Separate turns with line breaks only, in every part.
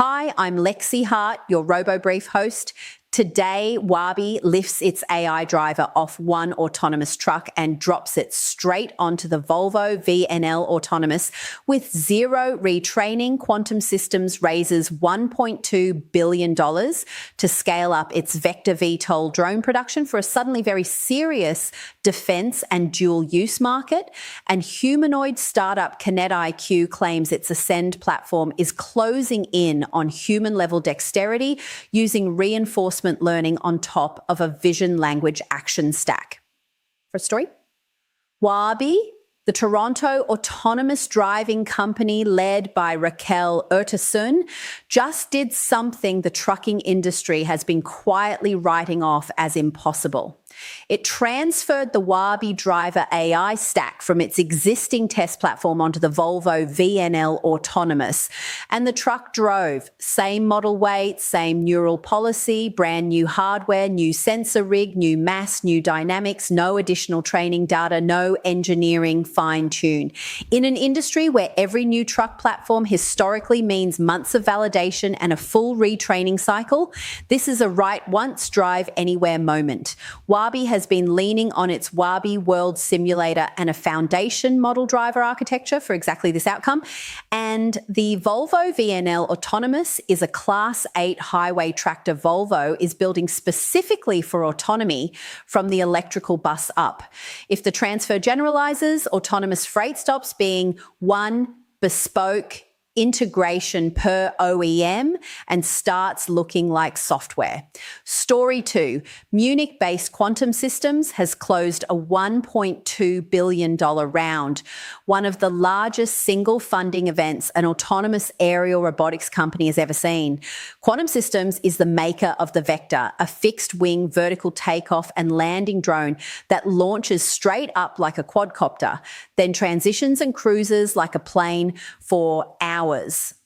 Hi, I'm Lexi Hart, your RoboBrief host. Today, Waabi lifts its AI driver off one autonomous truck and drops it straight onto the Volvo VNL Autonomous with zero retraining. Quantum Systems raises $1.2 billion to scale up its Vector VTOL drone production for a suddenly very serious defense and dual use market. And humanoid startup KinetIQ claims its Ascend platform is closing in on human level dexterity using reinforcement learning on top of a vision language action stack. For a story, Waabi, the Toronto autonomous driving company led by Raquel Urtasun, just did something the trucking industry has been quietly writing off as impossible. It transferred the Waabi Driver AI stack from its existing test platform onto the Volvo VNL Autonomous. And the truck drove. Same model weight, same neural policy, brand new hardware, new sensor rig, new mass, new dynamics, no additional training data, no engineering fine-tune. In an industry where every new truck platform historically means months of validation and a full retraining cycle, this is a write once, drive anywhere moment. Waabi has been leaning on its Waabi World simulator and a foundation model driver architecture for exactly this outcome. And the Volvo VNL Autonomous is a Class 8 highway tractor Volvo is building specifically for autonomy from the electrical bus up. If the transfer generalizes, autonomous freight stops being one bespoke integration per OEM and starts looking like software. Story 2, Munich-based Quantum Systems has closed a $1.2 billion round, one of the largest single funding events an autonomous aerial robotics company has ever seen. Quantum Systems is the maker of the Vector, a fixed-wing vertical takeoff and landing drone that launches straight up like a quadcopter, then transitions and cruises like a plane for hours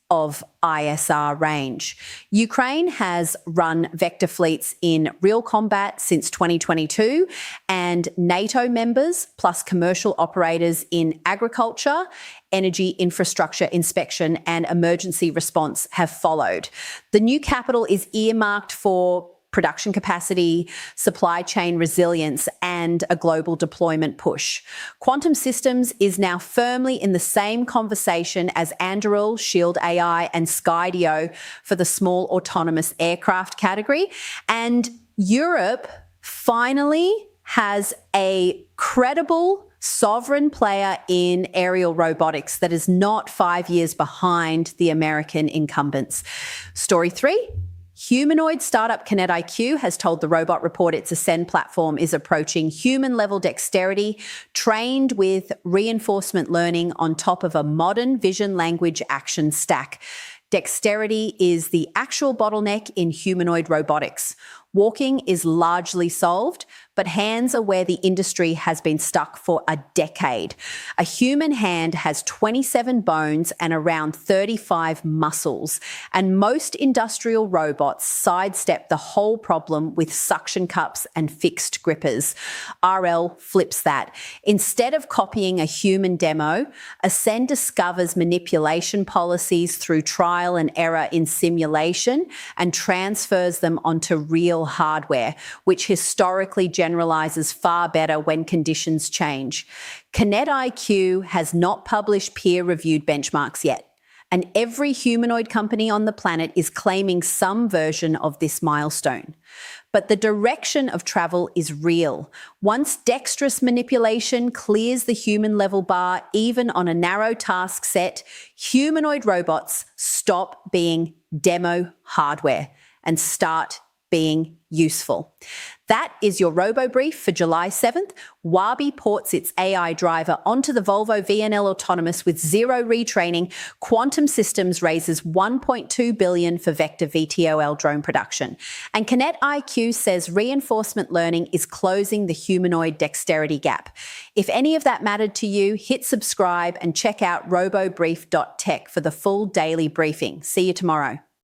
of ISR range. Ukraine has run Vector fleets in real combat since 2022, and NATO members plus commercial operators in agriculture, energy infrastructure inspection, and emergency response have followed. The new capital is earmarked for production capacity, supply chain resilience, and a global deployment push. Quantum Systems is now firmly in the same conversation as Anduril, Shield AI, and Skydio for the small autonomous aircraft category. And Europe finally has a credible sovereign player in aerial robotics that is not 5 years behind the American incumbents. Story 3. Humanoid startup KinetIQ has told the Robot Report its Ascend platform is approaching human-level dexterity, trained with reinforcement learning on top of a modern vision language action stack. Dexterity is the actual bottleneck in humanoid robotics. Walking is largely solved, but hands are where the industry has been stuck for a decade. A human hand has 27 bones and around 35 muscles, and most industrial robots sidestep the whole problem with suction cups and fixed grippers. RL flips that. Instead of copying a human demo, Ascend discovers manipulation policies through trial and error in simulation and transfers them onto real hardware, which historically generalizes far better when conditions change. KinetIQ has not published peer-reviewed benchmarks yet, and every humanoid company on the planet is claiming some version of this milestone. But the direction of travel is real. Once dexterous manipulation clears the human level bar, even on a narrow task set, humanoid robots stop being demo hardware and start being useful. That is your RoboBrief for July 7th. Waabi ports its AI driver onto the Volvo VNL Autonomous with zero retraining. Quantum Systems raises $1.2 billion for Vector VTOL drone production. And KinetIQ says reinforcement learning is closing the humanoid dexterity gap. If any of that mattered to you, hit subscribe and check out robobrief.tech for the full daily briefing. See you tomorrow.